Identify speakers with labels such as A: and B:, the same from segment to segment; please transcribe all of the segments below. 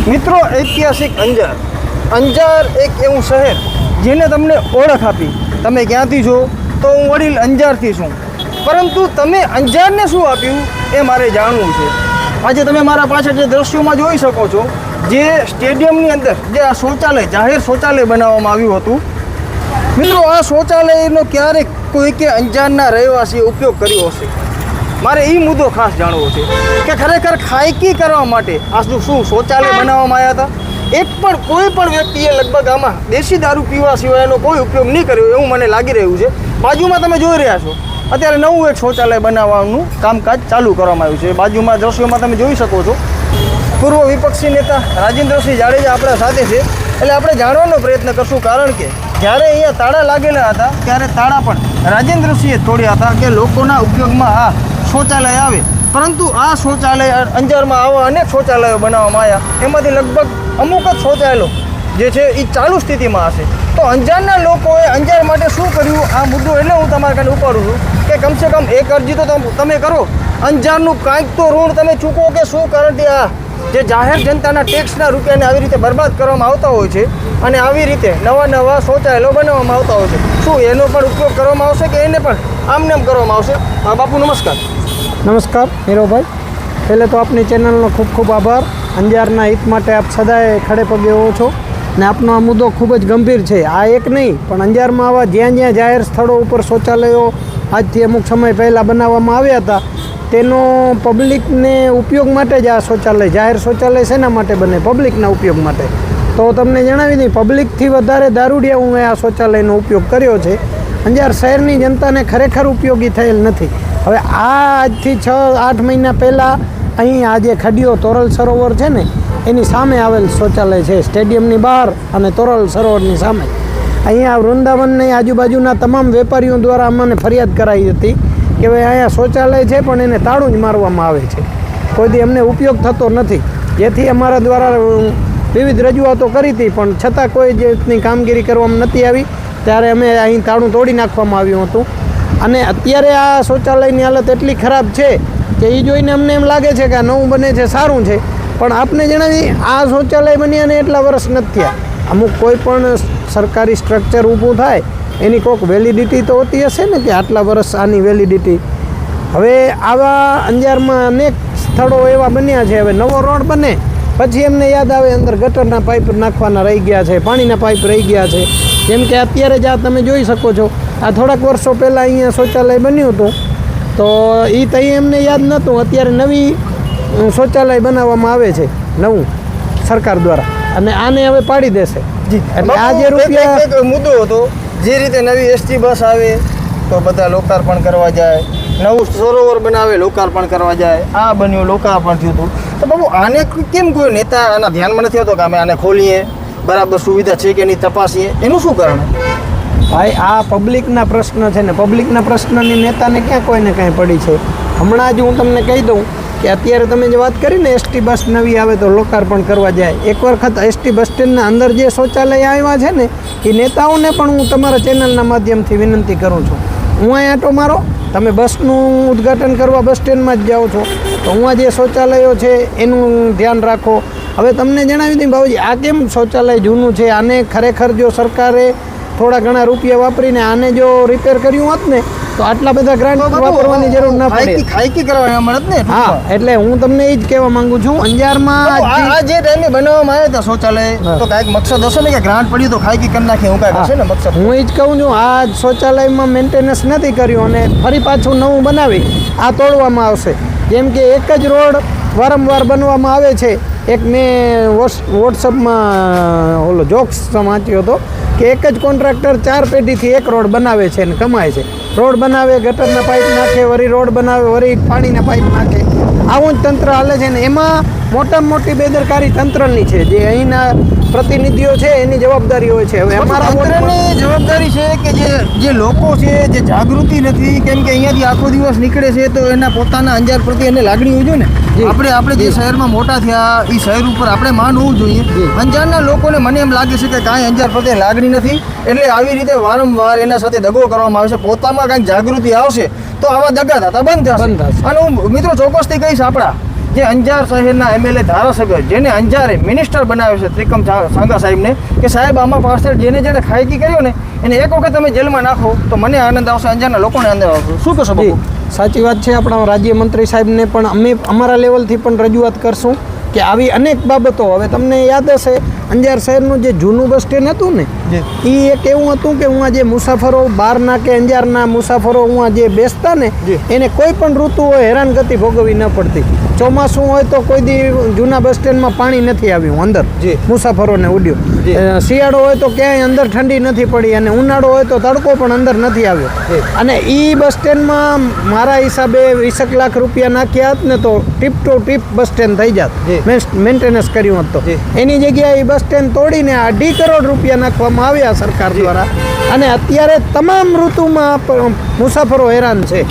A: મિત્રો ઐતિહાસિક અંજાર એક એવું શહેર જેને તમને ઓળખ આપી. તમે ક્યાંથી છો તો હું વડીલ અંજારથી છું, પરંતુ તમે અંજારને શું આપ્યું એ મારે જાણવું છે. આજે તમે મારા પાછળ જે દ્રશ્યોમાં જોઈ શકો છો, જે સ્ટેડિયમની અંદર જે આ શૌચાલય જાહેર શૌચાલય બનાવવામાં આવ્યું હતું. મિત્રો આ શૌચાલયનો ક્યારેક કોઈ કે અંજારના રહેવાસીએ ઉપયોગ કર્યો હશે. મારે એ મુદ્દો ખાસ જાણવો છે કે ખરેખર ખાયકી કરવા માટે આ શું શૌચાલય બનાવવામાં આવ્યા હતા. એક પણ કોઈ પણ વ્યક્તિએ લગભગ આમાં દેશી દારૂ પીવા સિવાયનો કોઈ ઉપયોગ નહીં કર્યો એવું મને લાગી રહ્યું છે. બાજુમાં તમે જોઈ રહ્યા છો અત્યારે નવું એક શૌચાલય બનાવવાનું કામકાજ ચાલુ કરવામાં આવ્યું છે. બાજુમાં દ્રશ્યોમાં તમે જોઈ શકો છો પૂર્વ વિપક્ષી નેતા રાજેન્દ્રસિંહ જાડેજા આપણા સાથે છે, એટલે આપણે જાણવાનો પ્રયત્ન કરશું. કારણ કે જ્યારે અહીંયા તાળા લાગેલા હતા ત્યારે તાળા પણ રાજેન્દ્રસિંહે તોડ્યા હતા કે લોકોના ઉપયોગમાં આ શૌચાલય આવે. પરંતુ આ શૌચાલય અંજારમાં આવા અનેક શૌચાલયો બનાવવામાં આવ્યા, એમાંથી લગભગ અમુક જ શૌચાલયો જે છે એ ચાલુ સ્થિતિમાં હશે. તો અંજારના લોકોએ અંજાર માટે શું કર્યું આ મુદ્દો એટલે હું તમારા કાને ઉપાડું છું કે કમસે કમ એક અરજી તો તમે કરો, અંજારનું કાંઈક તો ઋણ તમે ચૂકો કે શું. કારણ કે આ જે જાહેર જનતાના ટેક્સના રૂપિયાને આવી રીતે બરબાદ કરવામાં આવતા હોય છે અને આવી રીતે નવા શૌચાલયો બનાવવામાં આવતા હોય છે, શું એનો પણ ઉપયોગ કરવામાં આવશે કે એને પણ આમને આમ કરવામાં આવશે? બાપુ નમસ્કાર.
B: નમસ્કાર હીરોભાઈ, પહેલે તો આપની ચેનલનો ખૂબ ખૂબ આભાર. અંજારના હિત માટે આપ સદાય ખડે પગે હો છો ને આપનો આ મુદ્દો ખૂબ જ ગંભીર છે. આ એક નહીં પણ અંજારમાં આવા જ્યાં જાહેર સ્થળો ઉપર શૌચાલયો આજથી અમુક સમય પહેલાં બનાવવામાં આવ્યા હતા, તેનો પબ્લિકને ઉપયોગ માટે જ આ શૌચાલય જાહેર શૌચાલય શેના માટે બને? પબ્લિકના ઉપયોગ માટે. તો તમને જણાવી દઈએ, પબ્લિકથી વધારે દારૂડિયાઓએ આ શૌચાલયનો ઉપયોગ કર્યો છે. અંજાર શહેરની જનતાને ખરેખર ઉપયોગી થયેલ નથી. હવે આ આજથી 6-8 મહિના પહેલાં અહીં આ જે ખડીયો તોરલ સરોવર છે ને એની સામે આવેલ શૌચાલય છે, સ્ટેડિયમની બહાર અને તોરલ સરોવરની સામે. અહીંયા વૃંદાવનની આજુબાજુના તમામ વેપારીઓ દ્વારા અમને ફરિયાદ કરાઈ હતી કે ભાઈ અહીંયા શૌચાલય છે પણ એને તાળું જ મારવામાં આવે છે, કોઈથી અમને ઉપયોગ થતો નથી. જેથી અમારા દ્વારા વિવિધ રજૂઆતો કરી હતી પણ છતાં કોઈ જાતની કામગીરી કરવામાં નથી આવી. ત્યારે અમે અહીં તાળું તોડી નાખવામાં આવ્યું હતું. અને અત્યારે આ શૌચાલયની હાલત એટલી ખરાબ છે કે એ જોઈને અમને એમ લાગે છે કે આ નવું બને છે સારું છે. પણ આપને જણાવી, આ શૌચાલય બન્યાને એટલા વર્ષ નથી થયા. અમુક કોઈ પણ સરકારી સ્ટ્રક્ચર ઊભું થાય એની કોઈક વેલિડિટી તો હોતી હશે ને કે આટલા વર્ષ આની વેલિડિટી. હવે આવા અંજારમાં અનેક સ્થળો એવા બન્યા છે. હવે નવો રોડ બને પછી એમને યાદ આવે અંદર ગટરના પાઇપ નાખવાના રહી ગયા છે, પાણીના પાઇપ રહી ગયા છે. જેમ કે અત્યારે જ આ તમે જોઈ શકો છો, આ થોડાક વર્ષો પહેલાં અહીંયા શૌચાલય બન્યું હતું તો એ તઈ એમને યાદ નહોતું. અત્યારે નવી શૌચાલય બનાવવામાં આવે છે નવું સરકાર દ્વારા અને આને હવે પાડી દેશે.
A: એટલે આ જે રૂપિયા મુદ્દો હતો, જે રીતે નવી એસટી બસ આવે તો બધા લોકાર્પણ કરવા જાય, નવું સરોવર બનાવે લોકાર્પણ કરવા જાય, આ બન્યું લોકાર્પણ થયું હતું. તો બાબુ આને કેમ કોઈ નેતા આના ધ્યાનમાં નથી આવતો કે અમે આને ખોલીએ, બરાબર સુવિધા છે કે નહીં તપાસીએ? એનું શું કારણ?
B: ભાઈ આ પબ્લિકના પ્રશ્ન છે ને, પબ્લિકના પ્રશ્નની નેતાને ક્યાં કોઈને કાંઈ પડી છે? હમણાં જ હું તમને કહી દઉં કે અત્યારે તમે જે વાત કરી ને એસટી બસ નવી આવે તો લોકાર્પણ કરવા જાય, એક વખત એસટી બસ સ્ટેન્ડના અંદર જે શૌચાલય આવ્યા છે ને એ નેતાઓને પણ હું તમારા ચેનલના માધ્યમથી વિનંતી કરું છું, હું અહીં આંટો મારો, તમે બસનું ઉદ્ઘાટન કરવા બસ સ્ટેન્ડમાં જ જાઓ છો તો હું જે શૌચાલયો છે એનું ધ્યાન રાખો. હવે તમને જણાવી દઉં બાબુજી, આ કેમ શૌચાલય જૂનું છે, આને ખરેખર જો સરકારે થોડા ઘણા રૂપિયા વાપરીને આને જો રિપેર કર્યું હોત ને તો આટલા બધા ગ્રાન્ટ વાપરવાની જરૂર ના પડે.
A: ખાયકી કરવા મળત ને.
B: હા, એટલે હું તમને એ જ કહેવા માંગુ છું, અંજારમાં
A: આ જે ટાઈમે બનાવવામાં આવ્યા હતા શૌચાલય તો કાંઈક મકસદ હશે ને કે ગ્રાન્ટ પડ્યું તો ખાયકી કરી નાખીએ, હું કાંઈક હશે ને મકસદ.
B: હું એ જ કહું છું, આ શૌચાલયમાં મેન્ટેનન્સ નથી કર્યું અને ફરી પાછું નવું બનાવી આ તોડવામાં આવશે. જેમ કે એક જ રોડ વારંવાર બનવામાં આવે છે. એક મેં વોટ્સઅપમાં ઓલો જોક્સ વાંચ્યો હતો કે એક જ કોન્ટ્રાક્ટર 4 પેઢીથી એક રોડ બનાવે છે અને કમાય છે. રોડ બનાવે, ગટરના પાઇપ નાખે, વળી રોડ બનાવે, વળી પાણીના પાઇપ નાખે, આવું જ તંત્ર હાલે છે ને એમાં મોટામાં મોટી બેદરકારી તંત્રની છે. જે અહીંના પ્રતિનિધિઓ છે એની જવાબદારી હોય છે. હવે અમારા
A: તંત્રની જવાબદારી છે કે જે લોકો છે જે જાગૃતિ નથી, કેમ કે અહીંયાથી આખો દિવસ નીકળે છે તો એના પોતાના અંજાર પ્રત્યે એને લાગણી હોય છે ને. આપણે જે શહેરમાં મોટા થયા એ શહેર ઉપર આપણે માન હોવું જોઈએ. અંજારના લોકોને મને એમ લાગે છે કે કાંઈ અંજાર પ્રત્યે લાગણી નથી, એટલે આવી રીતે વારંવાર એના સાથે દગો કરવામાં આવે છે. પોતામાં કાંઈક જાગૃતિ આવશે તો આવા દગા થતા બંધ થશે. અને હું મિત્રો ચોક્કસથી કહીશ, આપણા જે અંજાર શહેરના એમએલએ ધારાસભ્ય જેને અંજારે મિનિસ્ટર બનાવ્યો છે ત્રિકમ સાંગા સાહેબને કે સાહેબ આમાં પાછળ જેને ખાયકી કર્યો ને એને એક વખત તમે જેલમાં નાખો તો મને આનંદ આવશે, અંજારના લોકોને આનંદ આવશે. શું કહેશો બાપુ?
B: સાચી વાત છે. આપણા રાજ્યમંત્રી સાહેબને પણ અમે અમારા લેવલથી પણ રજૂઆત કરશું કે આવી અનેક બાબતો. હવે તમને યાદ હશે અંજાર શહેરનું જે જૂનું બસ સ્ટેન્ડ હતું ને એ એક એવું હતું કે હું જે મુસાફરો બહારના કે અંજારના મુસાફરો હું જે બેસતા ને એને કોઈ પણ ઋતુ હોય હેરાનગતિ ભોગવવી ન પડતી. ચોમાસું હોય તો કોઈ દી જૂના બસ સ્ટેન્ડમાં પાણી નથી આવ્યું અંદર મુસાફરોને ઉડ્યું. શિયાળો હોય તો ક્યાંય અંદર ઠંડી નથી પડી અને ઉનાળો હોય તો તડકો પણ અંદર નથી આવ્યો. અને એ બસ સ્ટેન્ડમાં મારા હિસાબે 20 લાખ રૂપિયા નાખ્યા હોત ને તો tip to tip bus stand થઈ જાત, મેન્ટેનન્સ કર્યું હોત તો. એની જગ્યાએ બસ સ્ટેન્ડ તોડીને 2.5 કરોડ રૂપિયા નાખવામાં આવ્યા સરકાર દ્વારા. અને અત્યારે તમામ ઋતુમાં મુસાફરો હેરાન છે.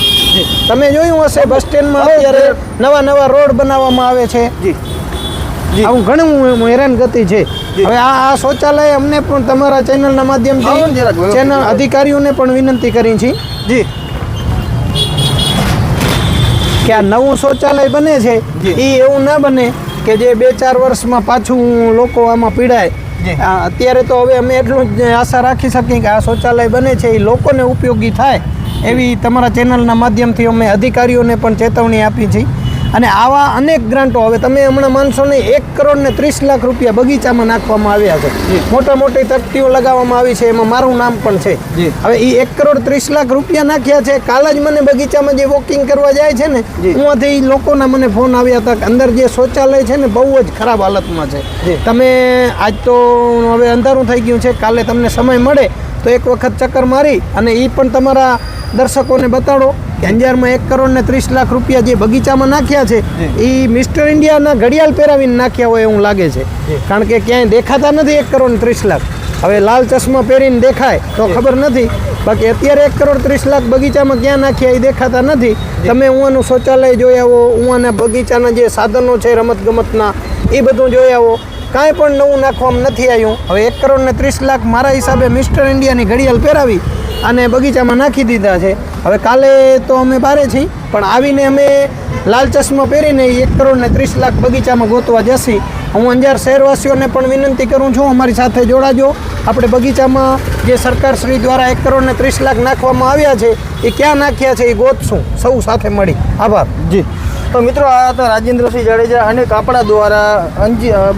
B: તમે જોયું હશે બસ સ્ટેન્ડમાં અત્યારે નવા રોડ બનાવવામાં આવે છે. આવું ઘણું હેરાનગતિ છે. હવે આ શૌચાલય અમને પણ તમારા ચેનલના માધ્યમથી ચેનલ અધિકારીઓને પણ વિનંતી કરી છે
A: જી
B: કે આ નવું શૌચાલય બને છે એ એવું ના બને કે જે 2-4 વર્ષમાં પાછું લોકો આમાં પીડાય. અત્યારે તો હવે અમે એટલું જ આશા રાખી શકીએ કે આ શૌચાલય બને છે એ લોકોને ઉપયોગી થાય એવી તમારા ચેનલના માધ્યમથી અમે અધિકારીઓને પણ ચેતવણી આપી છે. અને આવા અનેક ગ્રાન્ટો હવે તમે હમણાં માનશો નહીં 1 કરોડ ને 30 લાખ રૂપિયા બગીચામાં નાખવામાં આવ્યા છે. મોટી તકતીઓ લગાવવામાં આવી છે, એમાં મારું નામ પણ છે. હવે એ 1 કરોડ 30 લાખ રૂપિયા નાખ્યા છે. કાલ જ મને બગીચામાં જે વોકિંગ કરવા જાય છે ને ઉहाँથી લોકોના મને ફોન આવ્યા હતા કે અંદર જે શૌચાલય છે ને બહુ જ ખરાબ હાલતમાં છે. તમે આજ તો હવે અંધારું થઈ ગયું છે, કાલે તમને સમય મળે તો એક વખત ચક્કર મારી અને એ પણ તમારા દર્શકોને બતાડો કે અંજારમાં 1 કરોડ ને 30 લાખ રૂપિયા જે બગીચામાં નાખ્યા છે એ મિસ્ટર ઇન્ડિયાના ઘડિયાળ પહેરાવીને નાખ્યા હોય એવું લાગે છે. કારણ કે ક્યાંય દેખાતા નથી 1 કરોડ 30 લાખ. હવે લાલ ચશ્મા પહેરીને દેખાય તો ખબર નથી, બાકી અત્યારે 1 કરોડ 30 લાખ બગીચામાં ક્યાં નાખ્યા એ દેખાતા નથી. તમે ઉहाँનું શૌચાલય જોઈ આવો, ઉहाँના બગીચાના જે સાધનો છે રમતગમતના એ બધું જોઈ આવો. કાંઈ પણ નવું નાખવામાં નથી આવ્યું. હવે 1 કરોડ ને 30 લાખ મારા હિસાબે મિસ્ટર ઇન્ડિયાની ઘડિયાળ પહેરાવી અને બગીચામાં નાખી દીધા છે. હવે કાલે તો અમે બારે છીએ પણ આવીને અમે લાલ ચશ્મા પહેરીને 1 કરોડ ને 30 લાખ બગીચામાં ગોતવા જશી. હું અંજાર શહેરવાસીઓને પણ વિનંતી કરું છું અમારી સાથે જોડાજો. આપણે બગીચામાં જે સરકારશ્રી દ્વારા 1 કરોડ ને 30 લાખ નાખવામાં આવ્યા છે એ ક્યાં નાખ્યા છે એ ગોતશું સૌ સાથે મળી. આભાર.
A: જી તો મિત્રો આ હતા રાજેન્દ્રસિંહ જાડેજા અને કાપડા દ્વારા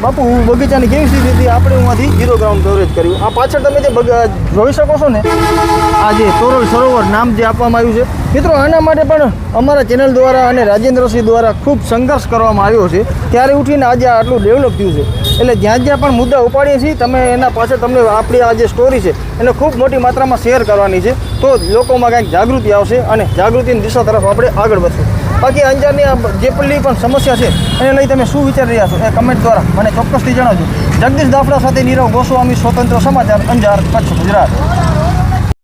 A: બાપુ બગીચાની કેવી સ્થિતિ હતી આપણે ઉहाँથી 0 ગ્રાઉન્ડ કવરેજ કર્યું. આ પાછળ તમે જે જોઈ શકો છો ને આ જે તોરલ સરોવર નામ જે આપવામાં આવ્યું છે મિત્રો, આના માટે પણ અમારા ચેનલ દ્વારા અને રાજેન્દ્રસિંહ દ્વારા ખૂબ સંઘર્ષ કરવામાં આવ્યો છે. ત્યારે ઉઠીને આજે આટલું ડેવલપ થયું છે. એટલે જ્યાં પણ મુદ્દા ઉપાડીએ છીએ તમે એના પાછળ તમને આપણી આ જે સ્ટોરી છે એને ખૂબ મોટી માત્રામાં શેર કરવાની છે તો લોકોમાં કંઈક જાગૃતિ આવશે અને જાગૃતિની દિશા તરફ આપણે આગળ વધશું. બાકી અંજારની આ જે પણ સમસ્યા છે એને લઈ તમે શું વિચારી રહ્યા છો એ કમેન્ટ દ્વારા મને ચોક્કસથી જણાવજો. જગદીશ દાફડા સાથે નીરવ ગોસ્વામી, સ્વતંત્ર સમાચાર, અંજાર, કચ્છ, ગુજરાત.